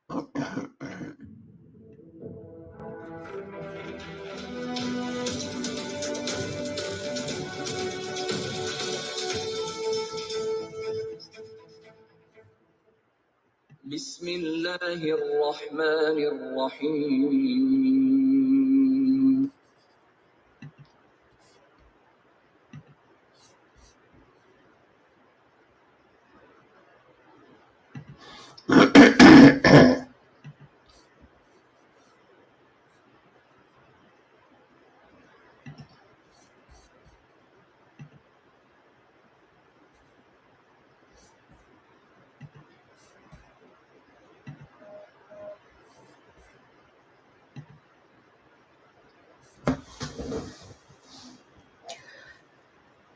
بسم اللہ الرحمن الرحیم۔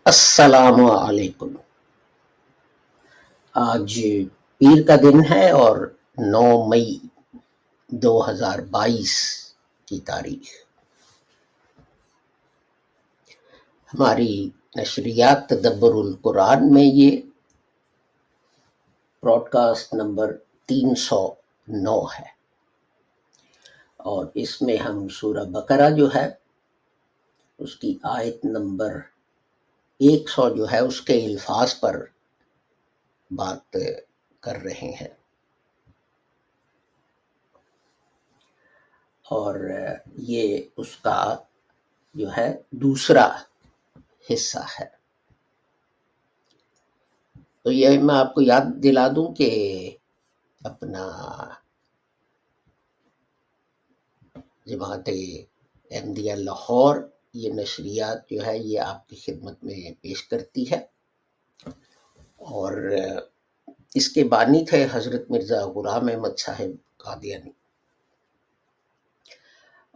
السلام علیکم۔ آج پیر کا دن ہے اور 9 مئی 2022 کی تاریخ۔ ہماری نشریات تدبر القرآن میں یہ براڈ کاسٹ نمبر 309 ہے، اور اس میں ہم سورہ بقرہ جو ہے اس کی آیت نمبر 100 جو ہے اس کے الفاظ پر بات کر رہے ہیں، اور یہ اس کا جو ہے دوسرا حصہ ہے۔ تو یہ میں آپ کو یاد دلا دوں کہ اپنا جماعت احمدیہ لاہور یہ نشریات جو ہے یہ آپ کی خدمت میں پیش کرتی ہے، اور اس کے بانی تھے حضرت مرزا غلام احمد صاحب قادیانی،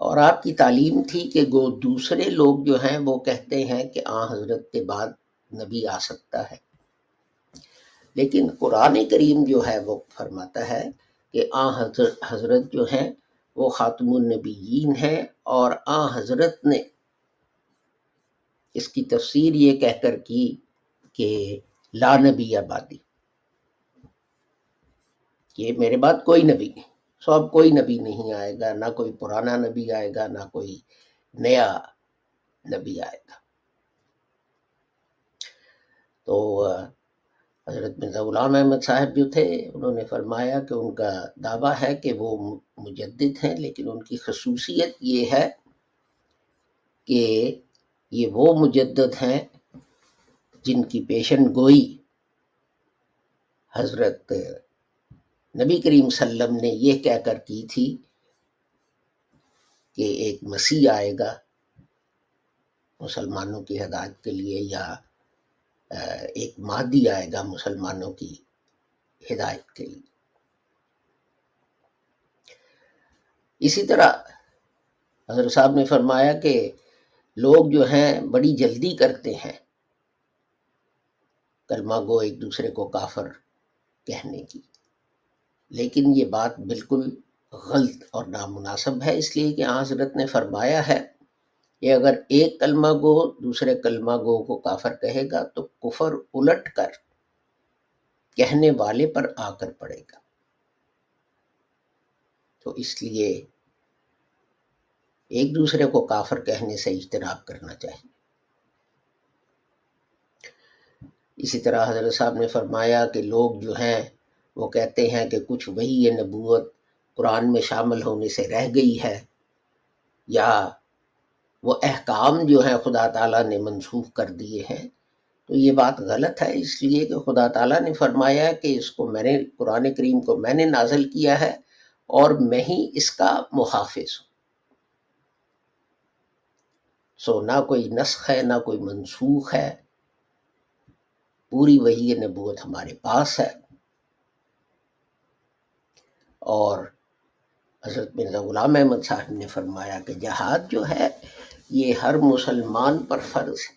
اور آپ کی تعلیم تھی کہ دوسرے لوگ جو ہیں وہ کہتے ہیں کہ حضرت کے بعد نبی آ سکتا ہے، لیکن قرآن کریم جو ہے وہ فرماتا ہے کہ حضرت جو ہیں وہ خاتم النبیین ہیں، اور حضرت نے اس کی تفسیر یہ کہہ کر کی کہ لا نبی بعدی، کہ میرے بعد کوئی نبی نہیں، سو اب کوئی نبی نہیں آئے گا، نہ کوئی پرانا نبی آئے گا، نہ کوئی نیا نبی آئے گا۔ تو حضرت مرزا غلام احمد صاحب جو تھے انہوں نے فرمایا کہ ان کا دعویٰ ہے کہ وہ مجدد ہیں، لیکن ان کی خصوصیت یہ ہے کہ یہ وہ مجدد ہیں جن کی پیشن گوئی حضرت نبی کریم صلی اللہ علیہ وسلم نے یہ کہہ کر کی تھی کہ ایک مسیح آئے گا مسلمانوں کی ہدایت کے لیے، یا ایک مہدی آئے گا مسلمانوں کی ہدایت کے لیے۔ اسی طرح حضرت صاحب نے فرمایا کہ لوگ جو ہیں بڑی جلدی کرتے ہیں کلمہ گو ایک دوسرے کو کافر کہنے کی، لیکن یہ بات بالکل غلط اور نامناسب ہے، اس لیے کہ حضرت نے فرمایا ہے کہ اگر ایک کلمہ گو دوسرے کلمہ گو کو کافر کہے گا تو کفر الٹ کر کہنے والے پر آ کر پڑے گا، تو اس لیے ایک دوسرے کو کافر کہنے سے اجتناب کرنا چاہیے۔ اسی طرح حضرت صاحب نے فرمایا کہ لوگ جو ہیں وہ کہتے ہیں کہ کچھ وحی نبوت قرآن میں شامل ہونے سے رہ گئی ہے، یا وہ احکام جو ہیں خدا تعالیٰ نے منسوخ کر دیے ہیں، تو یہ بات غلط ہے، اس لیے کہ خدا تعالیٰ نے فرمایا کہ اس کو میں نے قرآن کریم کو میں نے نازل کیا ہے اور میں ہی اس کا محافظ ہوں، سو نہ کوئی نسخ ہے نہ کوئی منسوخ ہے، پوری وحی نبوت ہمارے پاس ہے۔ اور حضرت مرزا غلام احمد صاحب نے فرمایا کہ جہاد جو ہے یہ ہر مسلمان پر فرض ہے،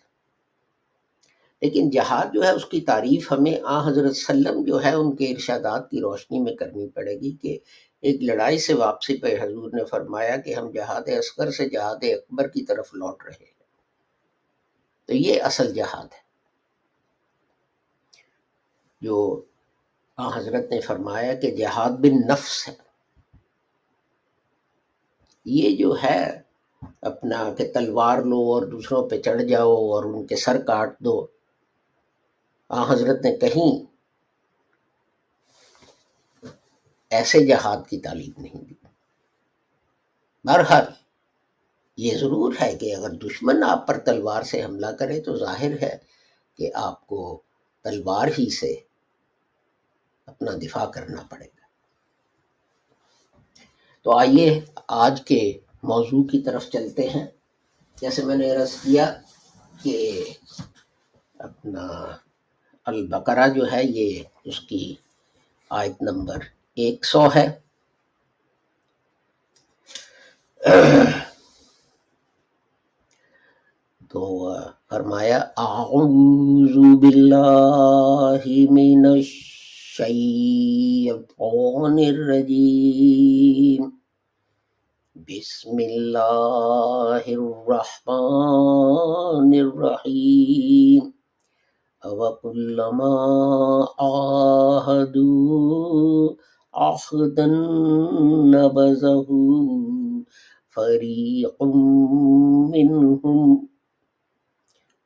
لیکن جہاد جو ہے اس کی تعریف ہمیں حضرت سلم جو ہے ان کے ارشادات کی روشنی میں کرنی پڑے گی، کہ ایک لڑائی سے واپسی پہ حضور نے فرمایا کہ ہم جہاد اصغر سے جہاد اکبر کی طرف لوٹ رہے ہیں، تو یہ اصل جہاد ہے جو حضرت نے فرمایا کہ جہاد بن نفس ہے، یہ جو ہے اپنا کہ تلوار لو اور دوسروں پہ چڑھ جاؤ اور ان کے سر کاٹ دو، حضرت نے کہیں ایسے جہاد کی تعلیم نہیں دی۔ بہرحال یہ ضرور ہے کہ اگر دشمن آپ پر تلوار سے حملہ کرے تو ظاہر ہے کہ آپ کو تلوار ہی سے اپنا دفاع کرنا پڑے گا۔ تو آئیے آج کے موضوع کی طرف چلتے ہیں۔ جیسے میں نے عرض کیا کہ اپنا البقرہ جو ہے یہ اس کی آیت نمبر 100 ہے۔ تو فرمایا اعوذ باللہ من الشیطان الرجیم بسم اللہ الرحمن الرحیم وَكُلَّمَا عَاهَدُوا عَهْدًا نَبَذَهُ فَرِيقٌ مِّنْهُمْ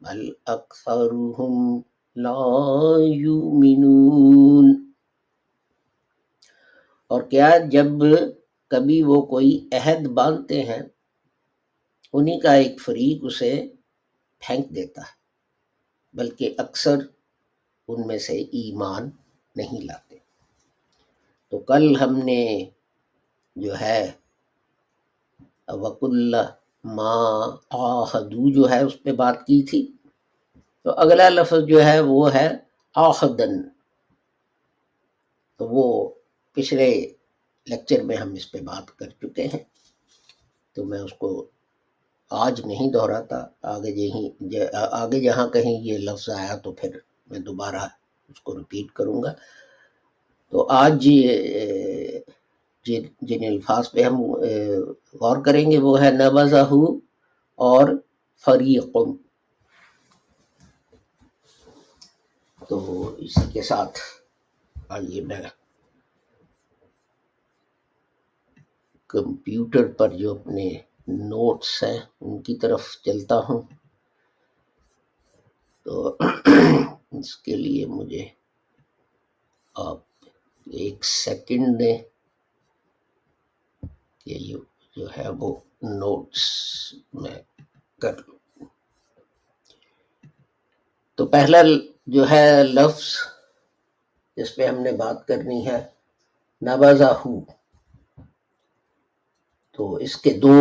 بَلْ أَكْثَرُهُمْ لَا يُؤْمِنُونَ۔ اور کیا جب کبھی وہ کوئی عہد باندھتے ہیں انہی کا ایک فریق اسے پھینک دیتا ہے، بلکہ اکثر ان میں سے ایمان نہیں لاتے۔ تو کل ہم نے جو ہے وَكُلَّ مَا عَاهَدُوا جو ہے اس پہ بات کی تھی۔ تو اگلا لفظ جو ہے وہ ہے عَاهَدًا، تو وہ پچھلے لیکچر میں ہم اس پہ بات کر چکے ہیں، تو میں اس کو آج نہیں دہراتا، آگے جہاں کہیں یہ لفظ آیا تو پھر میں دوبارہ اس کو ریپیٹ کروں گا۔ تو آج جن الفاظ پہ ہم غور کریں گے وہ ہے نبذہ اور فریق۔ تو اسی کے ساتھ آئیے میں کمپیوٹر پر جو اپنے نوٹس ہیں ان کی طرف چلتا ہوں۔ تو اس کے لیے مجھے آپ 1 سیکنڈ دیں کہ یہ جو ہے وہ نوٹس میں کر لوں۔ تو پہلا جو ہے لفظ جس پہ ہم نے بات کرنی ہے نبذہ، تو اس کے 2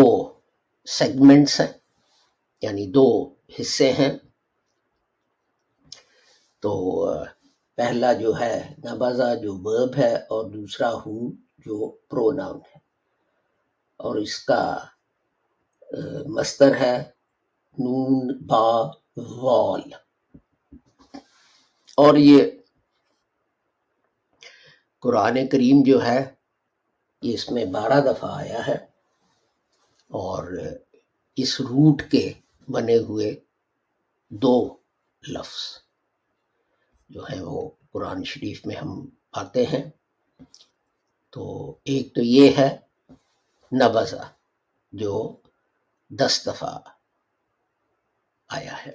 سیگمنٹس ہیں، یعنی 2 حصے ہیں۔ تو پہلا جو ہے نبذہ جو ورب ہے اور دوسرا ہو جو پروناؤن ہے، اور اس کا مصدر ہے نون با وال، اور یہ قرآن کریم جو ہے یہ اس میں 12 دفعہ آیا ہے، اور اس روٹ کے بنے ہوئے 2 لفظ جو ہیں وہ قرآن شریف میں ہم پاتے ہیں۔ تو ایک تو یہ ہے نبذہ جو 10 دفعہ آیا ہے،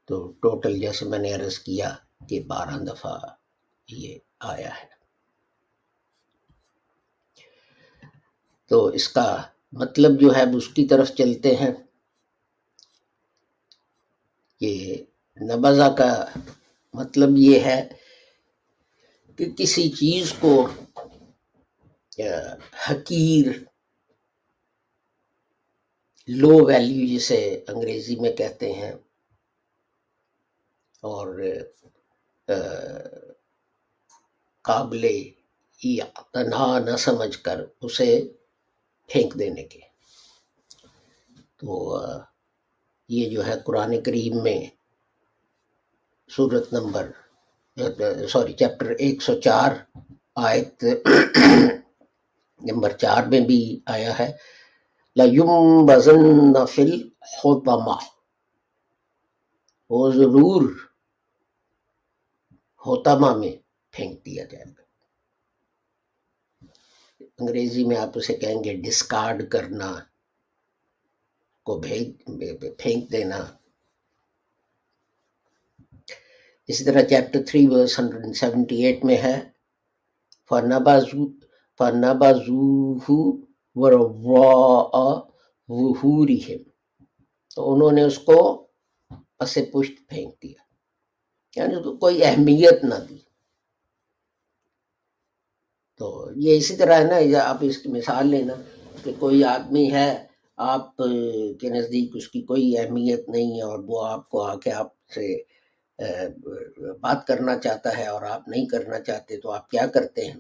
تو ٹوٹل جیسے میں نے عرض کیا کہ 12 دفعہ یہ آیا ہے۔ تو اس کا مطلب جو ہے اس کی طرف چلتے ہیں کہ نبذہ کا مطلب یہ ہے کہ کسی چیز کو حقیر، لو ویلیو جسے انگریزی میں کہتے ہیں، اور قابل اعتنا نہ سمجھ کر اسے پھینک دینے کے۔ تو یہ جو ہے قرآن کریم میں سورت نمبر چیپٹر 104 آیت نمبر 4 میں بھی آیا ہے لَيُنبَذَنَّ فِي الْحُطَمَةِ، وہ ضرور حطمہ میں پھینک دیا جائے گا۔ انگریزی میں آپ اسے کہیں گے ڈسکارڈ کرنا، کو پھینک دینا۔ اسی طرح چیپٹر 3 ورس 178 میں ہے فَنَبَذُوهُ وَرَاءَ ظُهُورِهِمْ، تو انہوں نے اس کو پس پشت پھینک دیا، یعنی اس کو کوئی اہمیت نہ دی۔ تو یہ اسی طرح ہے نا، آپ اس کی مثال لینا کہ کوئی آدمی ہے، آپ کے نزدیک اس کی کوئی اہمیت نہیں ہے، اور وہ آپ کو آ کے آپ سے بات کرنا چاہتا ہے اور آپ نہیں کرنا چاہتے، تو آپ کیا کرتے ہیں؟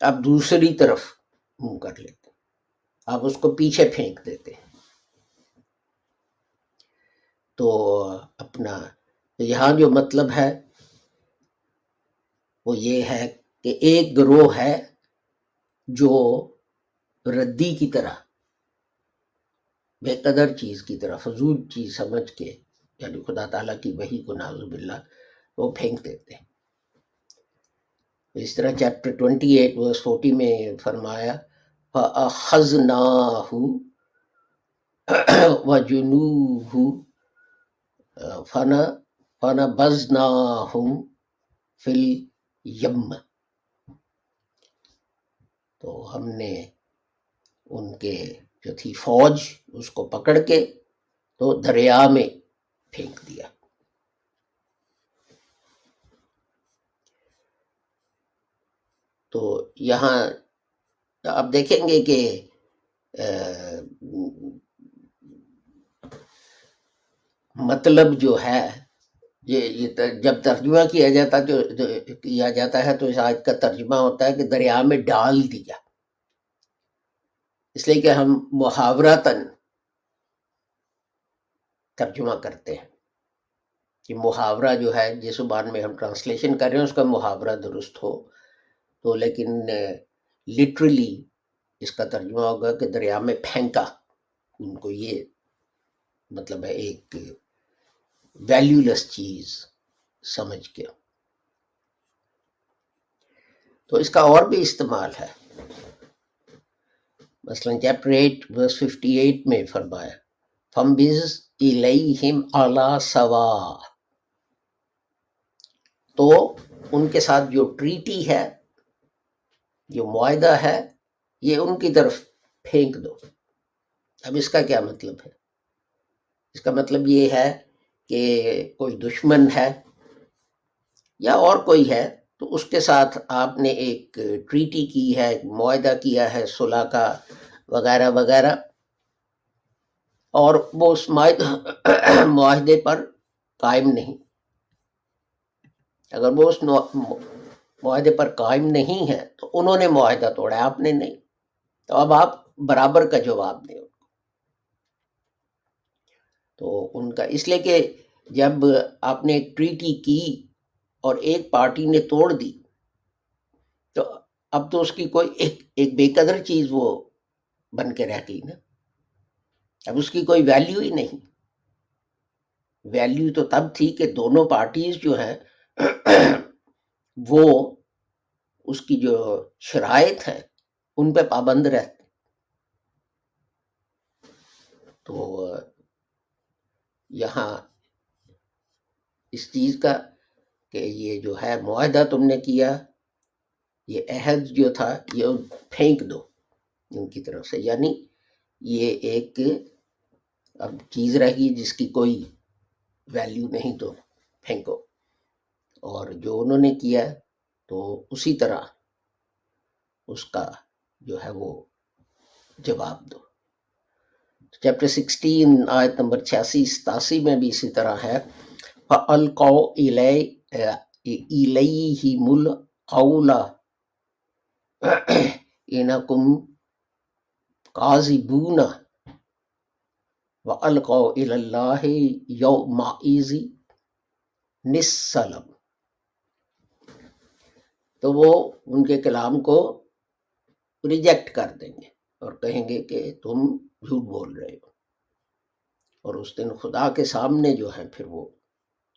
آپ دوسری طرف منہ کر لیتے ہیں، آپ اس کو پیچھے پھینک دیتے ہیں۔ تو اپنا یہاں جو مطلب ہے وہ یہ ہے کہ ایک گروہ ہے جو ردی کی طرح، بے قدر چیز کی طرح، فضول چیز سمجھ کے، یعنی خدا تعالیٰ کی وحی کو نعوذ باللہ وہ پھینک دیتے ہیں۔ اس طرح چیپٹر 28 ورس 40 میں فرمایا فَأَخَذْنَاهُ وَجُنُوهُ فَنَبَذْنَاهُمْ فِي الْيَمِّ، تو ہم نے ان کے جو تھی فوج اس کو پکڑ کے تو دریا میں پھینک دیا۔ تو یہاں آپ دیکھیں گے کہ مطلب جو ہے یہ جب ترجمہ کیا جاتا ہے تو اس آیت کا ترجمہ ہوتا ہے کہ دریا میں ڈال دیا، اس لیے کہ ہم محاورتاً ترجمہ کرتے ہیں کہ محاورہ جو ہے جس زبان میں ہم ٹرانسلیشن کر رہے ہیں اس کا محاورہ درست ہو، تو لیکن لٹرلی اس کا ترجمہ ہوگا کہ دریا میں پھینکا، ان کو یہ مطلب ہے ایک ویلیولس چیز سمجھ کے۔ تو اس کا اور بھی استعمال ہے، مثلا چیپٹر 8 ورس 58 میں فرمایا فَمْبِزْ إِلَيْهِمْ عَلَى سَوَاءٍ، تو ان کے ساتھ جو ٹریٹی ہے، جو معاہدہ ہے، یہ ان کی طرف پھینک دو۔ اب اس کا کیا مطلب ہے؟ اس کا مطلب یہ ہے کہ کوئی دشمن ہے یا اور کوئی ہے، تو اس کے ساتھ آپ نے ایک ٹریٹی کی ہے، معاہدہ کیا ہے صلح کا وغیرہ وغیرہ، اور وہ اس معاہدے پر قائم نہیں۔ اگر وہ اس معاہدے پر قائم نہیں ہے تو انہوں نے معاہدہ توڑا، آپ نے نہیں، تو اب آپ برابر کا جواب دیں۔ تو ان کا اس لیے کہ جب آپ نے ایک ٹریٹی کی اور ایک پارٹی نے توڑ دی، تو اب تو اس کی کوئی ایک بے قدر چیز وہ بن کے رہ گئی نا، اب اس کی کوئی ویلیو ہی نہیں۔ ویلیو تو تب تھی کہ دونوں پارٹیز جو ہیں وہ اس کی جو شرائط ہیں ان پہ پابند رہتے۔ تو یہاں اس چیز کا کہ یہ جو ہے معاہدہ تم نے کیا، یہ عہد جو تھا یہ پھینک دو ان کی طرف سے، یعنی یہ ایک اب چیز رہ گئی جس کی کوئی ویلیو نہیں، تو پھینکو، اور جو انہوں نے کیا تو اسی طرح اس کا جو ہے وہ جواب دو۔ چیپٹر 16 آیت نمبر 86-87 میں بھی اسی طرح ہے فَأَلْقَوْا إِلَيْهِمُ الْقَوْلَ إِنَّكُمْ كَاذِبُونَ وَأَلْقَوْا إِلَى اللَّهِ يَوْمَئِذٍ السَّلَامَ، تو وہ ان کے کلام کو ریجیکٹ کر دیں گے اور کہیں گے کہ تم جھوٹ بول رہے ہو، اور اس دن خدا کے سامنے جو ہے پھر وہ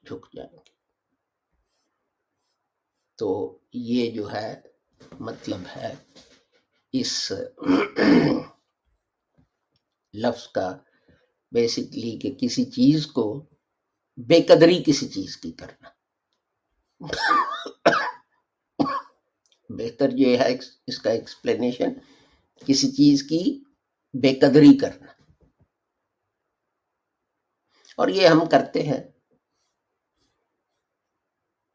جھک جائیں گے۔ تو یہ جو ہے مطلب ہے اس لفظ کا بیسکلی کہ کسی چیز کو بے قدری کسی چیز کی کرنا. بہتر یہ ہے اس کا ایکسپلینیشن کسی چیز کی بے قدری کرنا. اور یہ ہم کرتے ہیں.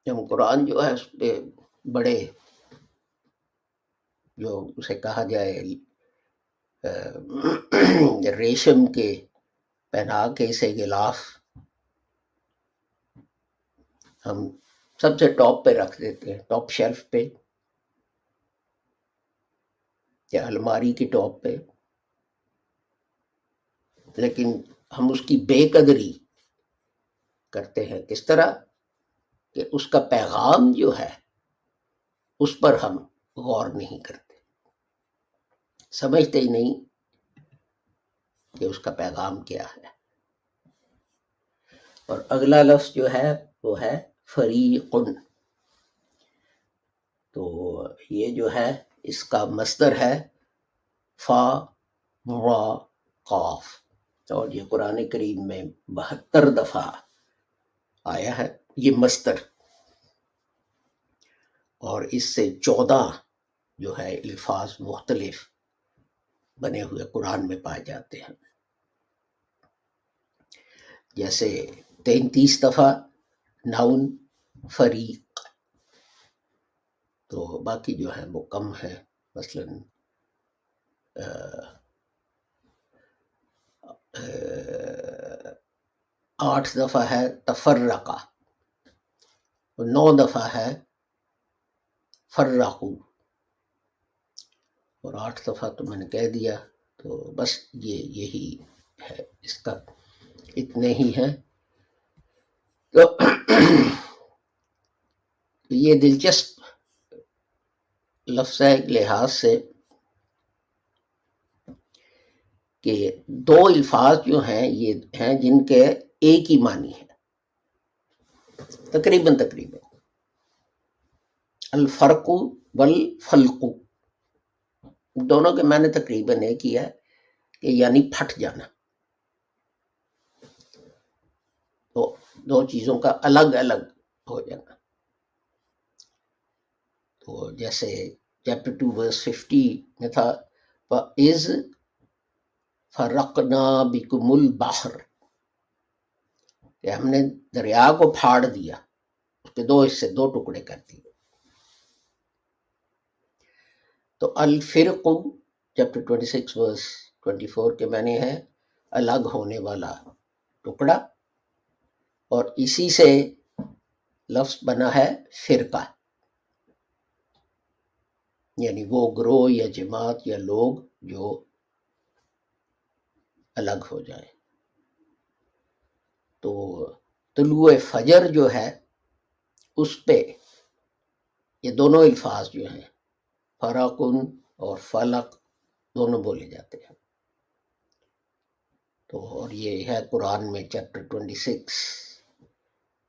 ہم قرآن جو ہے اس پہ بڑے جو اسے کہا جائے ریشم کے پہنا کے اسے غلاف ہم سب سے ٹاپ پہ رکھ دیتے ہیں، ٹاپ شیلف پہ یا الماری کی ٹاپ پہ، لیکن ہم اس کی بے قدری کرتے ہیں. کس طرح کہ اس کا پیغام جو ہے اس پر ہم غور نہیں کرتے، سمجھتے ہی نہیں کہ اس کا پیغام کیا ہے. اور اگلا لفظ جو ہے وہ ہے فریقن. تو یہ جو ہے اس کا مصدر ہے فا را قاف، اور یہ قرآن کریم میں 72 دفعہ آیا ہے یہ مصدر، اور اس سے 14 جو ہے الفاظ مختلف بنے ہوئے قرآن میں پائے جاتے ہیں. جیسے 33 دفعہ ناؤن فریق، تو باقی جو ہے وہ کم ہے. مثلاً 8 دفعہ ہے تفرقہ، 9 دفعہ ہے فرقو، اور 8 دفعہ تو میں نے کہہ دیا. تو بس یہی ہے اس کا، اتنے ہی ہیں. تو یہ دلچسپ لفظ ہے ایک لحاظ سے کہ 2 الفاظ جو ہیں یہ ہیں جن کے ایک ہی معنی ہے تقریباً الفرق والفلق، دونوں کے معنی تقریباً ایک ہی ہے کہ یعنی پھٹ جانا. تو 2 چیزوں کا الگ الگ ہو جانا. تو جیسے چیپٹر 2 ورس 50 میں تھا وَإِذْ فَرَقْنَا بِكُمُ الْبَحْرَ، کہ ہم نے دریا کو پھاڑ دیا، اس کے 2 حصے 2 ٹکڑے کر دیے. تو الفرق چیپٹر 26 ورس 24 کے معنی ہے الگ ہونے والا ٹکڑا، اور اسی سے لفظ بنا ہے فرقہ، یعنی وہ گروہ یا جماعت یا لوگ جو الگ ہو جائیں. تو طلوع فجر جو ہے اس پہ یہ دونوں الفاظ جو ہیں فراقن اور فلق دونوں بولے جاتے ہیں. تو اور یہ ہے قرآن میں چیپٹر 26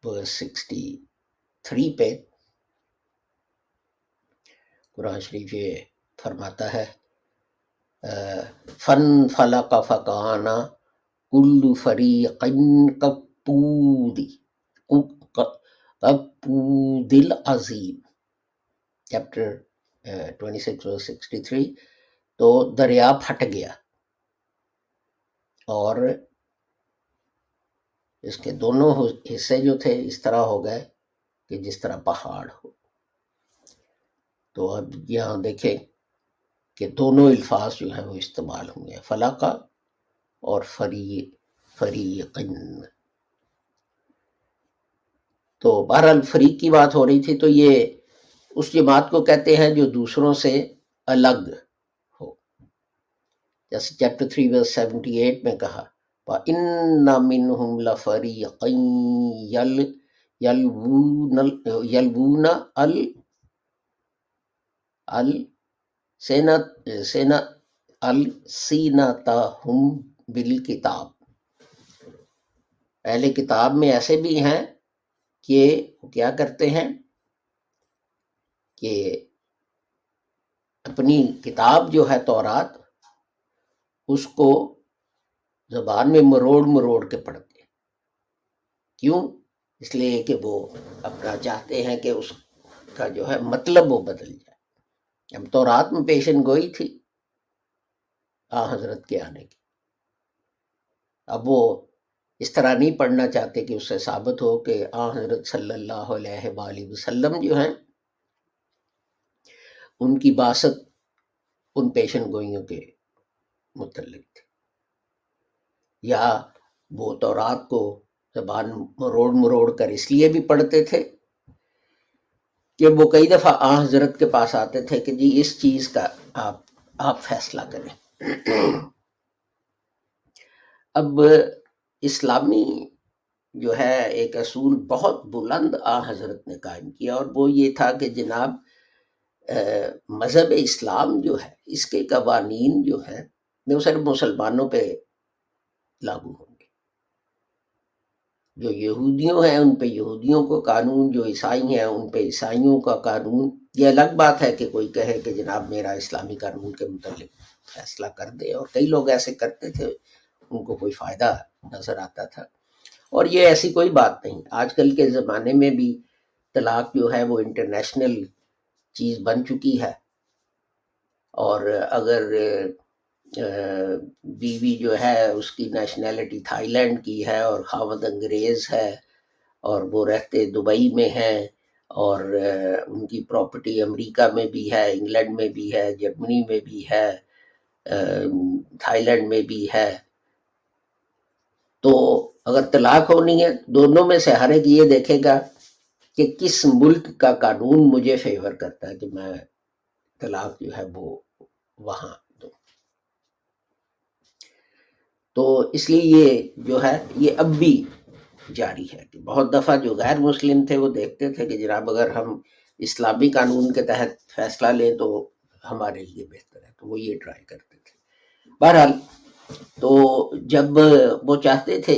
ورس 63 پہ قرآن شریف یہ فرماتا ہے فن فلق فکانا کل فریق کالطود العظیم، چیپٹر 26 ورس 63. تو دریا پھٹ گیا اور اس کے دونوں حصے جو تھے اس طرح ہو گئے کہ جس طرح پہاڑ ہو. تو اب یہاں دیکھیں کہ دونوں الفاظ جو ہیں وہ استعمال ہوئے ہیں، فلاقہ اور فریقن. تو بہرحال فریق کی بات ہو رہی تھی، تو یہ اس جماعت کو کہتے ہیں جو دوسروں سے الگ ہو. جیسے چیپٹر 3 ورس 78 میں کہا وَإِنَّ مِنْهُمْ لَفَرِيقًا يَلْوُونَ أَلْسِنَتَهُمْ بِالْكِتَابِ، اہل کتاب میں ایسے بھی ہیں کہ کیا کرتے ہیں کہ اپنی کتاب جو ہے تورات اس کو زبان میں مروڑ مروڑ کے پڑھتے ہیں. کیوں؟ اس لیے کہ وہ اپنا چاہتے ہیں کہ اس کا جو ہے مطلب وہ بدل جائے. اب تورات میں پیشن گوئی تھی حضرت کے آنے کی. اب وہ اس طرح نہیں پڑھنا چاہتے کہ اس سے ثابت ہو کہ حضرت صلی اللہ علیہ وآلہ وسلم جو ہیں ان کی باسط ان پیشن گوئیوں کے متعلق تھی، یا وہ تورات کو زبان مروڑ مروڑ کر اس لیے بھی پڑھتے تھے کہ وہ کئی دفعہ حضرت کے پاس آتے تھے کہ جی اس چیز کا آپ فیصلہ کریں. اب اسلامی جو ہے ایک اصول بہت بلند حضرت نے قائم کیا، اور وہ یہ تھا کہ جناب مذہب اسلام جو ہے اس کے قوانین جو ہیں وہ صرف مسلمانوں پہ لاگو ہوں گے. جو یہودیوں ہیں ان پہ یہودیوں کا قانون، جو عیسائی ہیں ان پہ عیسائیوں کا قانون. یہ الگ بات ہے کہ کوئی کہے کہ جناب میرا اسلامی قانون کے متعلق فیصلہ کر دے، اور کئی لوگ ایسے کرتے تھے، ان کو کوئی فائدہ نظر آتا تھا. اور یہ ایسی کوئی بات نہیں. آج کل کے زمانے میں بھی طلاق جو ہے وہ انٹرنیشنل چیز بن چکی ہے، اور اگر بیوی جو ہے اس کی نیشنلٹی تھائی لینڈ کی ہے اور خاوند انگریز ہے اور وہ رہتے دبئی میں ہیں، اور ان کی پراپرٹی امریکہ میں بھی ہے، انگلینڈ میں بھی ہے، جرمنی میں بھی ہے، تھائی لینڈ میں بھی ہے، تو اگر طلاق ہونی ہے دونوں میں سے ہر ایک یہ دیکھے گا کہ کس ملک کا قانون مجھے فیور کرتا ہے کہ میں طلاق جو ہے وہ وہاں دوں. تو اس لیے یہ جو ہے یہ اب بھی جاری ہے کہ بہت دفعہ جو غیر مسلم تھے وہ دیکھتے تھے کہ جناب اگر ہم اسلامی قانون کے تحت فیصلہ لیں تو ہمارے لیے بہتر ہے، تو وہ یہ ٹرائی کرتے تھے. بہرحال تو جب وہ چاہتے تھے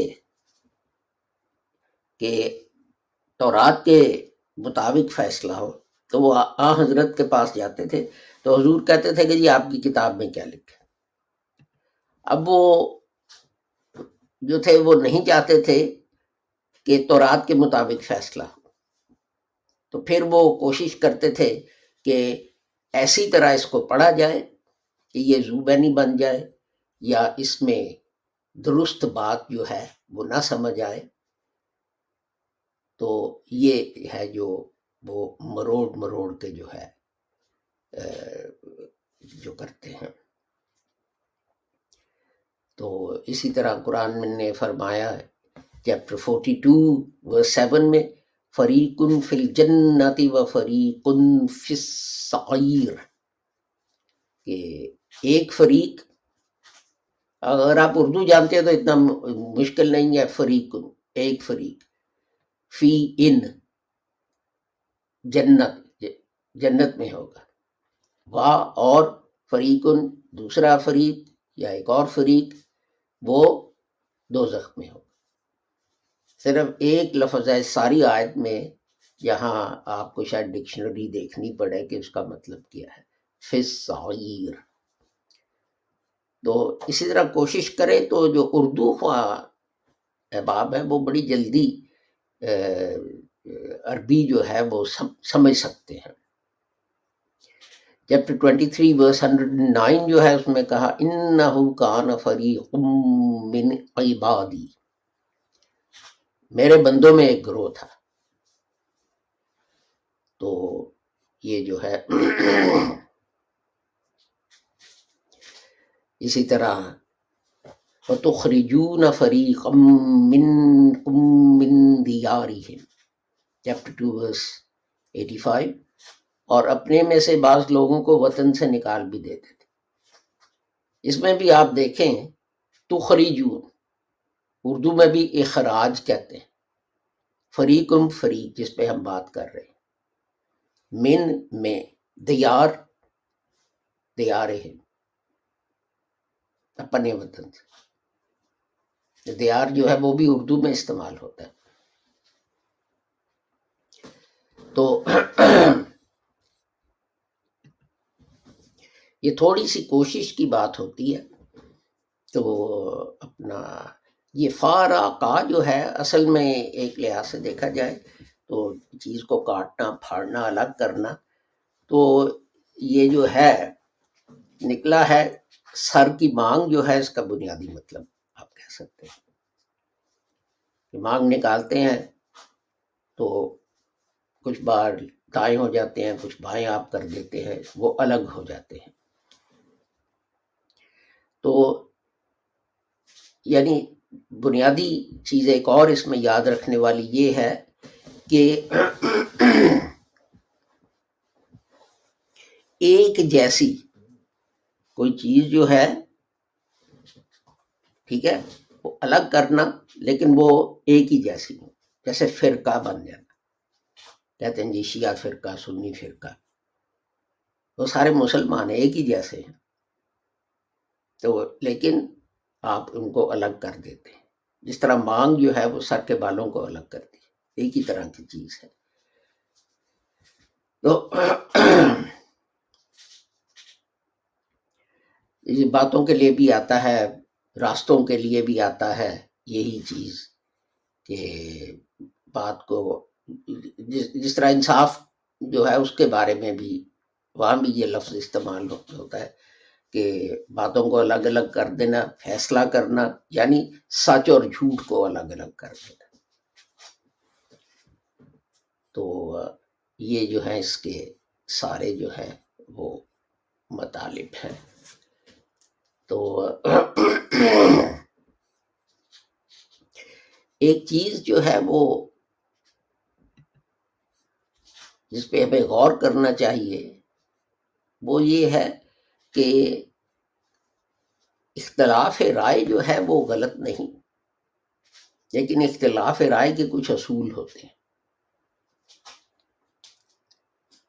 کہ تورات کے مطابق فیصلہ ہو تو وہ حضرت کے پاس جاتے تھے، تو حضور کہتے تھے کہ جی آپ کی کتاب میں کیا لکھا ہے. اب وہ جو تھے وہ نہیں چاہتے تھے کہ تورات کے مطابق فیصلہ ہو، تو پھر وہ کوشش کرتے تھے کہ ایسی طرح اس کو پڑھا جائے کہ یہ زوبینی بن جائے، یا اس میں درست بات جو ہے وہ نہ سمجھ آئے. تو یہ ہے جو وہ مروڑ مروڑ کے جو ہے جو کرتے ہیں. تو اسی طرح قرآن میں نے فرمایا ہے چیپٹر 42 ورس 7 میں فریقن فی الجنت و فریقن فی السعیر، کہ ایک فریق، اگر آپ اردو جانتے ہیں تو اتنا مشکل نہیں ہے، فریقن ایک فریق، فی ان جنت میں ہوگا، وا اور فریقن دوسرا فریق یا ایک اور فریق وہ دوزخ میں ہوگا. صرف ایک لفظ ہے ساری آیت میں، یہاں آپ کو شاید ڈکشنری دیکھنی پڑے کہ اس کا مطلب کیا ہے، فی السعیر. تو اسی طرح کوشش کرے تو جو اردو احباب ہے وہ بڑی جلدی عربی جو ہے وہ سمجھ سکتے ہیں. چیپٹر 23 ورس 109 جو ہے اس میں کہا انہو کان فریق من عبادی، میرے بندوں میں ایک گروہ تھا. تو یہ جو ہے اسی طرح وَتُخْرِجُونَ فَرِيقًا مِّنْكُمْ مِّن دِيَارِهِمْ چیپٹر 2 ورس 85، اور اپنے میں سے بعض لوگوں کو وطن سے نکال بھی دیتے تھے. اس میں بھی آپ دیکھیں تخرجون اردو میں بھی اخراج کہتے ہیں، فریقم فریق جس پہ ہم بات کر رہے ہیں، من میں دیارہم اپنے وطن سے. دیار جو ہے وہ بھی اردو میں استعمال ہوتا ہے. تو یہ تھوڑی سی کوشش کی بات ہوتی ہے. تو اپنا یہ فارقہ جو ہے اصل میں ایک لحاظ سے دیکھا جائے تو چیز کو کاٹنا پھاڑنا الگ کرنا، تو یہ جو ہے نکلا ہے سر کی مانگ جو ہے اس کا بنیادی مطلب آپ کہہ سکتے ہیں کہ مانگ نکالتے ہیں تو کچھ بار دائیں ہو جاتے ہیں، کچھ بائیں آپ کر دیتے ہیں، وہ الگ ہو جاتے ہیں. تو یعنی بنیادی چیز ایک اور اس میں یاد رکھنے والی یہ ہے کہ ایک جیسی کوئی چیز جو ہے ٹھیک ہے وہ الگ کرنا لیکن وہ ایک ہی جیسی ہو. جیسے فرقہ بن جانا، کہتے ہیں جی شیعہ فرقہ سنی فرقہ، وہ سارے مسلمان ہیں ایک ہی جیسے ہیں، تو لیکن آپ ان کو الگ کر دیتے ہیں. جس طرح مانگ جو ہے وہ سر کے بالوں کو الگ کرتی ہے، ایک ہی طرح کی چیز ہے. تو یہ باتوں کے لیے بھی آتا ہے، راستوں کے لیے بھی آتا ہے یہی چیز کہ بات کو جس طرح انصاف جو ہے اس کے بارے میں بھی وہاں بھی یہ لفظ استعمال ہوتا ہے کہ باتوں کو الگ الگ کر دینا، فیصلہ کرنا، یعنی سچ اور جھوٹ کو الگ الگ کر دینا. تو یہ جو ہے اس کے سارے جو ہے وہ مطالب ہیں. تو ایک چیز جو ہے وہ جس پہ ہمیں غور کرنا چاہیے وہ یہ ہے کہ اختلاف رائے جو ہے وہ غلط نہیں، لیکن اختلاف رائے کے کچھ اصول ہوتے ہیں.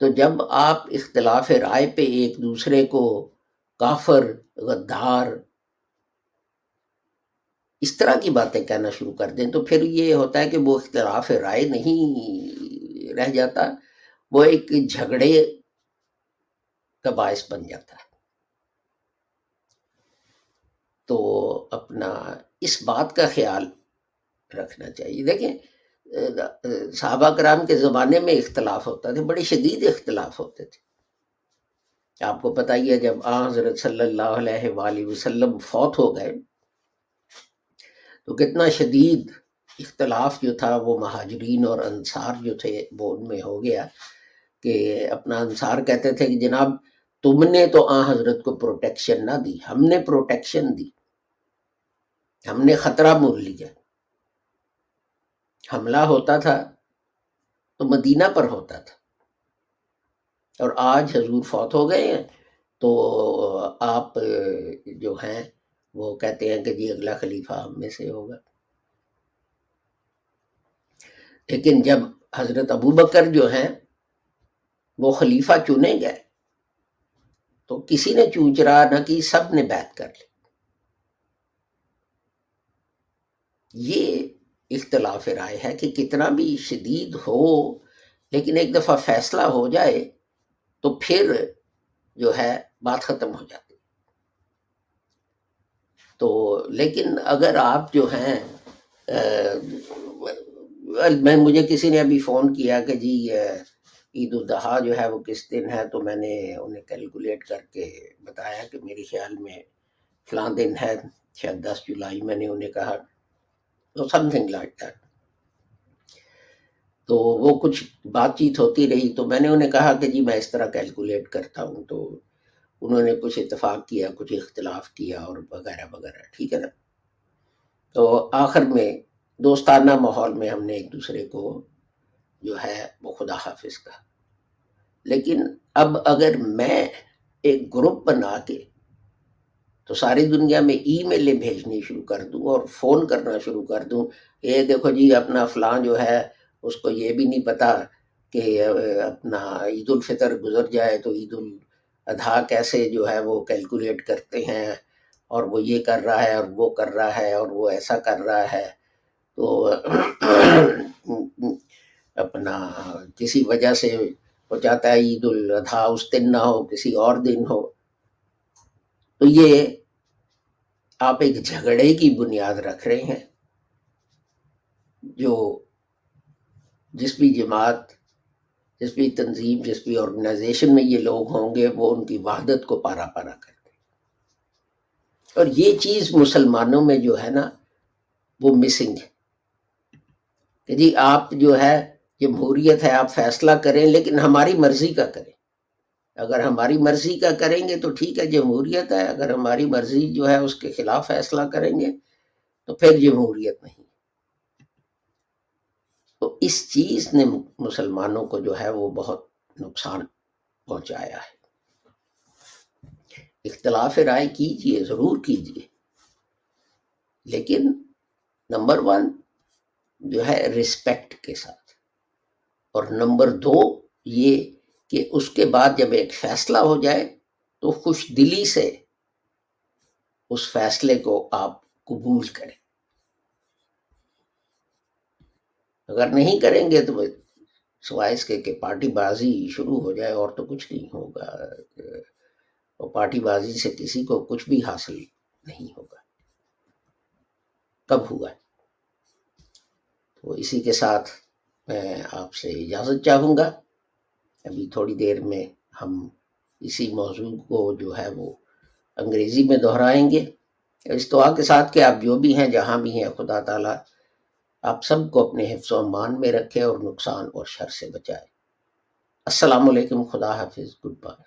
تو جب آپ اختلاف رائے پہ ایک دوسرے کو کافر، غدار، اس طرح کی باتیں کہنا شروع کر دیں تو پھر یہ ہوتا ہے کہ وہ اختلاف رائے نہیں رہ جاتا، وہ ایک جھگڑے کا باعث بن جاتا ہے. تو اپنا اس بات کا خیال رکھنا چاہیے. دیکھیں صحابہ کرام کے زمانے میں اختلاف ہوتا تھے، بڑے شدید اختلاف ہوتے تھے. آپ کو پتہ ہی ہے جب حضرت صلی اللہ علیہ وآلہ وسلم فوت ہو گئے تو کتنا شدید اختلاف جو تھا وہ مہاجرین اور انصار جو تھے وہ ان میں ہو گیا کہ اپنا انصار کہتے تھے کہ جناب تم نے تو حضرت کو پروٹیکشن نہ دی، ہم نے پروٹیکشن دی، ہم نے خطرہ مول لیا. حملہ ہوتا تھا تو مدینہ پر ہوتا تھا، اور آج حضور فوت ہو گئے ہیں تو آپ جو ہیں وہ کہتے ہیں کہ جی اگلا خلیفہ ہم میں سے ہوگا. لیکن جب حضرت ابوبکر جو ہیں وہ خلیفہ چنے گئے تو کسی نے چونچرا نہ کی، سب نے بیعت کر لی. یہ اختلاف رائے ہے کہ کتنا بھی شدید ہو لیکن ایک دفعہ فیصلہ ہو جائے تو پھر جو ہے بات ختم ہو جاتی. تو لیکن اگر آپ جو ہیں مجھے کسی نے ابھی فون کیا کہ جی عید الاضحیٰ جو ہے وہ کس دن ہے، تو میں نے انہیں کیلکولیٹ کر کے بتایا کہ میرے خیال میں فلاں دن ہے، شاید 10 جولائی میں نے انہیں کہا، تو سم تھنگ لائک دیٹ. تو وہ کچھ بات چیت ہوتی رہی تو میں نے انہیں کہا کہ جی میں اس طرح کیلکولیٹ کرتا ہوں، تو انہوں نے کچھ اتفاق کیا، کچھ اختلاف کیا اور وغیرہ وغیرہ، ٹھیک ہے نا. تو آخر میں دوستانہ ماحول میں ہم نے ایک دوسرے کو جو ہے وہ خدا حافظ کہا. لیکن اب اگر میں ایک گروپ بنا کے تو ساری دنیا میں ای میلیں بھیجنی شروع کر دوں اور فون کرنا شروع کر دوں، یہ دیکھو جی اپنا فلاں جو ہے اس کو یہ بھی نہیں پتا کہ اپنا عید الفطر گزر جائے تو عید الاضحیٰ کیسے جو ہے وہ کیلکولیٹ کرتے ہیں، اور وہ یہ کر رہا ہے اور وہ کر رہا ہے اور وہ ایسا کر رہا ہے، تو اپنا کسی وجہ سے ہو جاتا ہے عید الاضحیٰ اس دن نہ ہو، کسی اور دن ہو. تو یہ آپ ایک جھگڑے کی بنیاد رکھ رہے ہیں. جو جس بھی جماعت، جس بھی تنظیم، جس بھی آرگنائزیشن میں یہ لوگ ہوں گے وہ ان کی وحدت کو پارا پارا کرتے ہیں. اور یہ چیز مسلمانوں میں جو ہے نا وہ مسنگ ہے کہ جی آپ جو ہے جمہوریت ہے، آپ فیصلہ کریں لیکن ہماری مرضی کا کریں. اگر ہماری مرضی کا کریں گے تو ٹھیک ہے جمہوریت ہے، اگر ہماری مرضی جو ہے اس کے خلاف فیصلہ کریں گے تو پھر جمہوریت نہیں. تو اس چیز نے مسلمانوں کو جو ہے وہ بہت نقصان پہنچایا ہے. اختلاف رائے کیجئے، ضرور کیجئے، لیکن نمبر ون جو ہے رسپیکٹ کے ساتھ، اور نمبر دو یہ کہ اس کے بعد جب ایک فیصلہ ہو جائے تو خوش دلی سے اس فیصلے کو آپ قبول کریں. اگر نہیں کریں گے تو سوائے اس کے کہ پارٹی بازی شروع ہو جائے اور تو کچھ نہیں ہوگا، اور پارٹی بازی سے کسی کو کچھ بھی حاصل نہیں ہوگا. کب ہوا؟ تو اسی کے ساتھ میں آپ سے اجازت چاہوں گا. ابھی تھوڑی دیر میں ہم اسی موضوع کو جو ہے وہ انگریزی میں دہرائیں گے، اس دعا کے ساتھ کہ آپ جو بھی ہیں جہاں بھی ہیں خدا تعالیٰ آپ سب کو اپنے حفظ و امان میں رکھے اور نقصان اور شر سے بچائے. السلام علیکم، خدا حافظ، گڈ بائے.